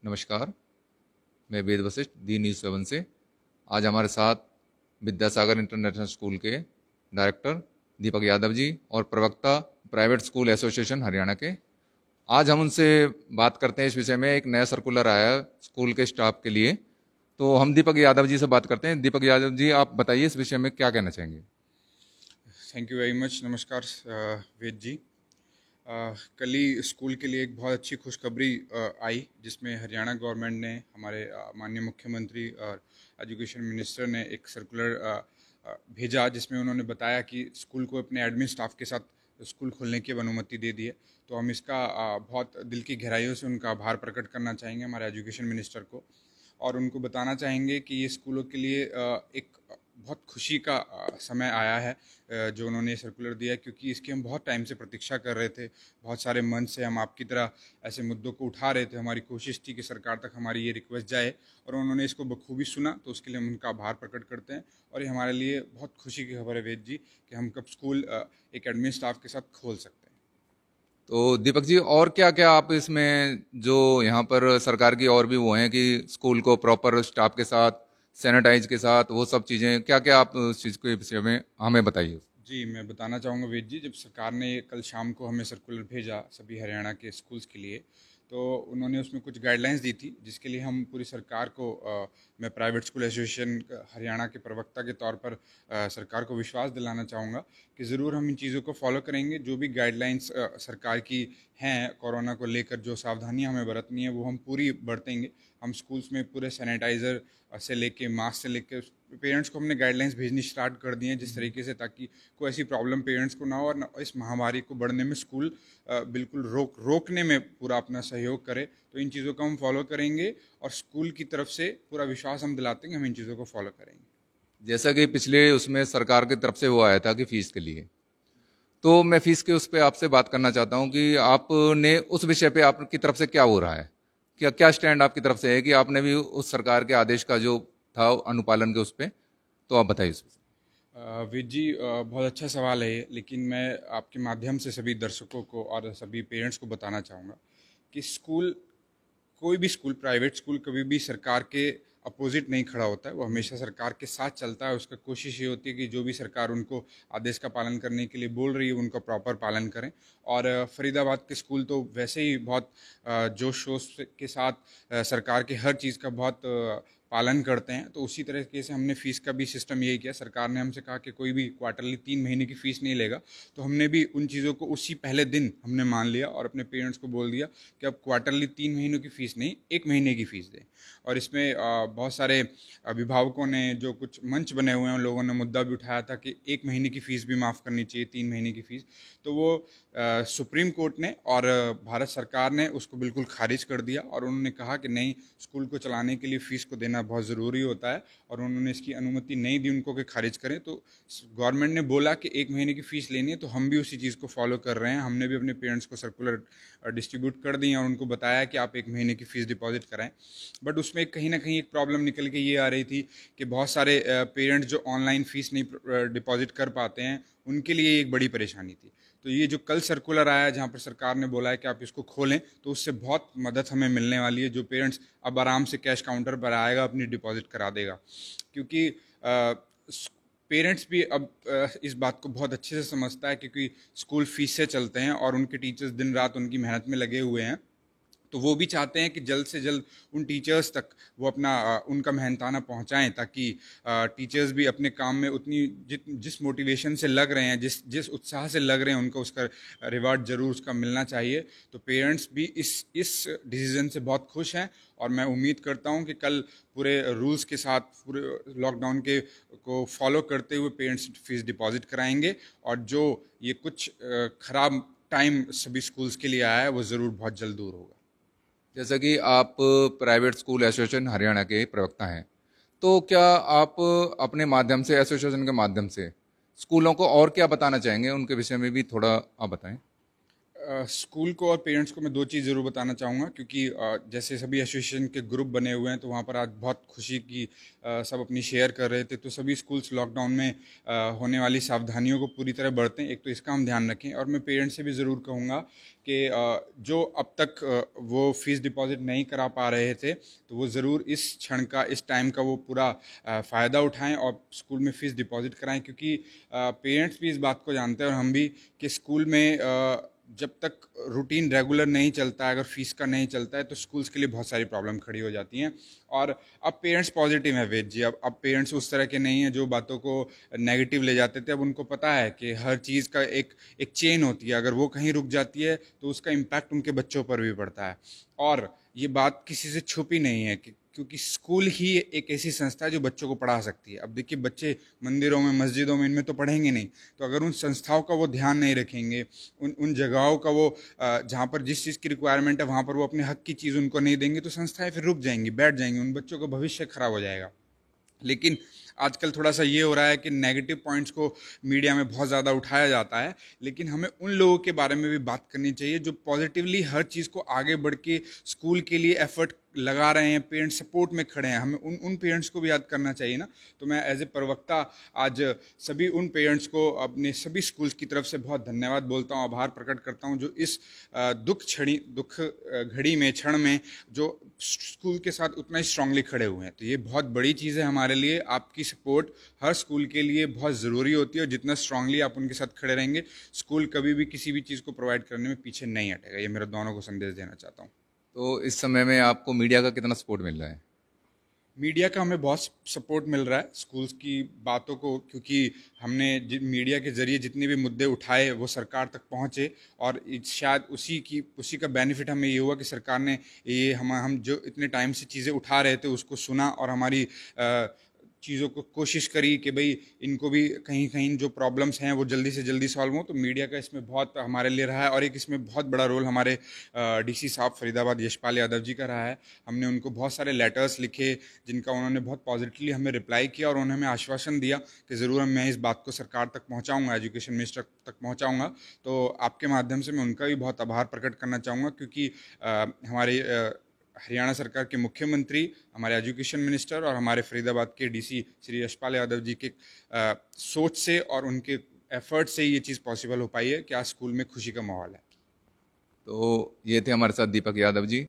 नमस्कार, मैं वेद वशिष्ठ दी न्यूज़ 7 से। आज हमारे साथ विद्यासागर इंटरनेशनल स्कूल के डायरेक्टर दीपक यादव जी और प्रवक्ता प्राइवेट स्कूल एसोसिएशन हरियाणा के। आज हम उनसे बात करते हैं इस विषय में। एक नया सर्कुलर आया है स्कूल के स्टाफ के लिए, तो हम दीपक यादव जी से बात करते हैं। दीपक यादव जी, आप बताइए इस विषय में क्या कहना चाहेंगे। Thank you very much. नमस्कार वेद जी। कल ही स्कूल के लिए एक बहुत अच्छी खुशखबरी आई, जिसमें हरियाणा गवर्नमेंट ने, हमारे माननीय मुख्यमंत्री और एजुकेशन मिनिस्टर ने एक सर्कुलर भेजा, जिसमें उन्होंने बताया कि स्कूल को अपने एडमिन स्टाफ के साथ स्कूल खोलने की अनुमति दे दी है। तो हम इसका बहुत दिल की गहराइयों से उनका आभार प्रकट करना चाहेंगे हमारे एजुकेशन मिनिस्टर को, और उनको बताना चाहेंगे कि ये स्कूलों के लिए एक बहुत खुशी का समय आया है जो उन्होंने सर्कुलर दिया है, क्योंकि इसकी हम बहुत टाइम से प्रतीक्षा कर रहे थे। बहुत सारे मंथ से हम आपकी तरह ऐसे मुद्दों को उठा रहे थे। हमारी कोशिश थी कि सरकार तक हमारी ये रिक्वेस्ट जाए, और उन्होंने इसको बखूबी सुना। तो उसके लिए हम उनका आभार प्रकट करते हैं, और ये हमारे लिए बहुत खुशी की खबर है वेद जी कि हम कब स्कूल एक एडमिन स्टाफ के साथ खोल सकते हैं। तो दीपक जी, और क्या क्या आप इसमें, जो यहाँ पर सरकार की और भी वो हैं कि स्कूल को प्रॉपर स्टाफ के साथ, सैनिटाइज के साथ, वो सब चीज़ें क्या क्या आप उस चीज़ के विषय में हमें बताइए। जी, मैं बताना चाहूँगा वेद जी, जब सरकार ने कल शाम को हमें सर्कुलर भेजा सभी हरियाणा के स्कूल्स के लिए, तो उन्होंने उसमें कुछ गाइडलाइंस दी थी, जिसके लिए हम पूरी सरकार को मैं प्राइवेट स्कूल एसोसिएशन हरियाणा के प्रवक्ता के तौर पर सरकार को विश्वास दिलाना चाहूँगा कि ज़रूर हम इन चीज़ों को फॉलो करेंगे। जो भी गाइडलाइंस सरकार की हैं कोरोना को लेकर, जो सावधानियाँ हमें बरतनी है, वो हम पूरी बरतेंगे। हम स्कूल्स में पूरे सैनिटाइज़र से लेके मास्क से लेके पेरेंट्स को हमने गाइडलाइंस भेजनी स्टार्ट कर दी हैं, जिस तरीके से, ताकि कोई ऐसी प्रॉब्लम पेरेंट्स को ना हो, और इस महामारी को बढ़ने में स्कूल बिल्कुल रोकने में पूरा अपना सहयोग करे। तो इन चीज़ों को हम फॉलो करेंगे, और स्कूल की तरफ से पूरा विश्वास हम दिलाते हैं कि हम इन चीज़ों को फॉलो करेंगे। जैसा कि पिछले उसमें सरकार की तरफ से वो आया था कि फीस के लिए, तो मैं फीस के उस पर आपसे बात करना चाहता हूँ कि आपने उस विषय पे आपकी तरफ से क्या हो रहा है, क्या क्या स्टैंड आपकी तरफ से है कि आपने भी उस सरकार के आदेश का जो था अनुपालन के उस पे, तो आप बताइए उस पे। विज जी, बहुत अच्छा सवाल है ये, लेकिन मैं आपके माध्यम से सभी दर्शकों को और सभी पेरेंट्स को बताना चाहूँगा कि स्कूल, कोई भी स्कूल, प्राइवेट स्कूल, कभी भी सरकार के अपोजिट नहीं खड़ा होता है। वो हमेशा सरकार के साथ चलता है। उसका कोशिश ये होती है कि जो भी सरकार उनको आदेश का पालन करने के लिए बोल रही है, उनका प्रॉपर पालन करें। और फरीदाबाद के स्कूल तो वैसे ही बहुत जोश शोश के साथ सरकार के हर चीज़ का बहुत पालन करते हैं। तो उसी तरीके से हमने फ़ीस का भी सिस्टम यही किया। सरकार ने हमसे कहा कि कोई भी क्वार्टरली 3 महीने की फ़ीस नहीं लेगा, तो हमने भी उन चीज़ों को उसी पहले दिन हमने मान लिया, और अपने पेरेंट्स को बोल दिया कि अब क्वार्टरली 3 महीनों की फ़ीस नहीं, 1 महीने की फ़ीस दें। और इसमें बहुत सारे अभिभावकों ने, जो कुछ मंच बने हुए हैं, उन लोगों ने मुद्दा भी उठाया था कि 1 महीने की फ़ीस भी माफ़ करनी चाहिए, 3 महीने की फ़ीस। तो वो सुप्रीम कोर्ट ने और भारत सरकार ने उसको बिल्कुल खारिज कर दिया, और उन्होंने कहा कि नहीं, स्कूल को चलाने के लिए फ़ीस को देना बहुत ज़रूरी होता है, और उन्होंने इसकी अनुमति नहीं दी उनको कि खारिज करें। तो गवर्नमेंट ने बोला कि 1 महीने की फ़ीस लेनी है, तो हम भी उसी चीज़ को फॉलो कर रहे हैं। हमने भी अपने पेरेंट्स को सर्कुलर डिस्ट्रीब्यूट कर दी और उनको बताया कि आप 1 महीने की फ़ीस डिपॉजिट कराएं। बट उसमें कहीं ना कहीं एक प्रॉब्लम निकल के ये आ रही थी कि बहुत सारे पेरेंट्स जो ऑनलाइन फ़ीस नहीं डिपॉजिट कर पाते हैं, उनके लिए एक बड़ी परेशानी थी। तो ये जो कल सर्कुलर आया, जहाँ पर सरकार ने बोला है कि आप इसको खोलें, तो उससे बहुत मदद हमें मिलने वाली है। जो पेरेंट्स अब आराम से कैश काउंटर पर आएगा, अपनी डिपॉजिट करा देगा, क्योंकि पेरेंट्स भी अब इस बात को बहुत अच्छे से समझता है, क्योंकि स्कूल फीस से चलते हैं और उनके टीचर्स दिन रात उनकी मेहनत में लगे हुए हैं। तो वो भी चाहते हैं कि जल्द से जल्द उन टीचर्स तक वो अपना उनका मेहनताना पहुंचाएं, ताकि टीचर्स भी अपने काम में उतनी जिस मोटिवेशन से लग रहे हैं, जिस जिस उत्साह से लग रहे हैं, उनको उसका रिवार्ड ज़रूर उसका मिलना चाहिए। तो पेरेंट्स भी इस डिसीज़न से बहुत खुश हैं, और मैं उम्मीद करता हूं कि कल पूरे रूल्स के साथ, पूरे लॉकडाउन के को फॉलो करते हुए पेरेंट्स फीस डिपॉजिट कराएंगे, और जो ये कुछ ख़राब टाइम सभी स्कूल्स के लिए आया है, वो ज़रूर बहुत जल्द दूर होगा। जैसा कि आप प्राइवेट स्कूल एसोसिएशन हरियाणा के प्रवक्ता हैं, तो क्या आप अपने माध्यम से, एसोसिएशन के माध्यम से, स्कूलों को और क्या बताना चाहेंगे, उनके विषय में भी थोड़ा आप बताएं। स्कूल को और पेरेंट्स को मैं दो चीज़ ज़रूर बताना चाहूँगा, क्योंकि जैसे सभी एसोसिएशन के ग्रुप बने हुए हैं तो वहाँ पर आज बहुत खुशी की सब अपनी शेयर कर रहे थे। तो सभी स्कूल्स लॉकडाउन में होने वाली सावधानियों को पूरी तरह बरतें, एक तो इसका हम ध्यान रखें। और मैं पेरेंट्स से भी ज़रूर कहूँगा कि जो अब तक वो फीस डिपॉजिट नहीं करा पा रहे थे तो वो ज़रूर इस क्षण का, इस टाइम का वो पूरा फ़ायदा उठाएं और स्कूल में फ़ीस डिपॉजिट कराएं, क्योंकि पेरेंट्स भी इस बात को जानते हैं और हम भी कि स्कूल में जब तक रूटीन रेगुलर नहीं चलता है, अगर फीस का नहीं चलता है तो स्कूल्स के लिए बहुत सारी प्रॉब्लम खड़ी हो जाती हैं। और अब पेरेंट्स पॉजिटिव हैं वेद जी, अब पेरेंट्स उस तरह के नहीं हैं जो बातों को नेगेटिव ले जाते थे। अब उनको पता है कि हर चीज़ का एक एक चेन होती है, अगर वो कहीं रुक जाती है तो उसका इम्पैक्ट उनके बच्चों पर भी पड़ता है। और ये बात किसी से छुपी नहीं है कि क्योंकि स्कूल ही एक ऐसी संस्था है जो बच्चों को पढ़ा सकती है। अब देखिए, बच्चे मंदिरों में, मस्जिदों में, इनमें तो पढ़ेंगे नहीं, तो अगर उन संस्थाओं का वो ध्यान नहीं रखेंगे, उन जगहों का वो जहाँ पर जिस चीज़ की रिक्वायरमेंट है वहाँ पर वो अपने हक की चीज़ उनको नहीं देंगे, तो संस्थाएं फिर रुक जाएंगी, बैठ जाएंगी, उन बच्चों का भविष्य खराब हो जाएगा। लेकिन आजकल थोड़ा सा ये हो रहा है कि नेगेटिव पॉइंट्स को मीडिया में बहुत ज़्यादा उठाया जाता है, लेकिन हमें उन लोगों के बारे में भी बात करनी चाहिए जो पॉजिटिवली हर चीज़ को आगे बढ़ के स्कूल के लिए एफर्ट लगा रहे हैं, पेरेंट्स सपोर्ट में खड़े हैं। हमें उन उन पेरेंट्स को भी याद करना चाहिए ना। तो मैं एज ए प्रवक्ता आज सभी उन पेरेंट्स को अपने सभी स्कूल्स की तरफ से बहुत धन्यवाद बोलता हूँ, आभार प्रकट करता हूँ, जो इस दुख घड़ी में, क्षण में जो स्कूल के साथ उतना ही स्ट्रांगली खड़े हुए हैं। तो ये बहुत बड़ी चीज़ है हमारे लिए। आपकी सपोर्ट हर स्कूल के लिए बहुत ज़रूरी होती है और जितना स्ट्रांगली आप उनके साथ खड़े रहेंगे, स्कूल कभी भी किसी भी चीज़ को प्रोवाइड करने में पीछे नहीं हटेगा। ये मेरा दोनों को संदेश देना चाहता हूँ। तो इस समय में आपको मीडिया का कितना सपोर्ट मिल रहा है? मीडिया का हमें बहुत सपोर्ट मिल रहा है स्कूल्स की बातों को, क्योंकि हमने मीडिया के ज़रिए जितने भी मुद्दे उठाए वो सरकार तक पहुँचे और शायद उसी का बेनिफिट हमें ये हुआ कि सरकार ने ये हम जो इतने टाइम से चीज़ें उठा रहे थे उसको सुना और हमारी चीज़ों को कोशिश करी कि भाई इनको भी कहीं कहीं जो प्रॉब्लम्स हैं वो जल्दी से जल्दी सॉल्व हो। तो मीडिया का इसमें बहुत हमारे लिए रहा है और एक इसमें बहुत बड़ा रोल हमारे डीसी साहब फरीदाबाद यशपाल यादव जी का रहा है। हमने उनको बहुत सारे लेटर्स लिखे जिनका उन्होंने बहुत पॉजिटिवली हमें रिप्लाई किया और उन्होंने हमें आश्वासन दिया कि ज़रूर मैं इस बात को सरकार तक पहुँचाऊँगा, एजुकेशन मिनिस्टर तक पहुँचाऊँगा। तो आपके माध्यम से मैं उनका भी बहुत आभार प्रकट करना चाहूँगा, क्योंकि हमारे हरियाणा सरकार के मुख्यमंत्री, हमारे एजुकेशन मिनिस्टर और हमारे फरीदाबाद के डीसी श्री यशपाल यादव जी के सोच से और उनके एफर्ट से ये चीज़ पॉसिबल हो पाई है कि आज स्कूल में खुशी का माहौल है। तो ये थे हमारे साथ दीपक यादव जी।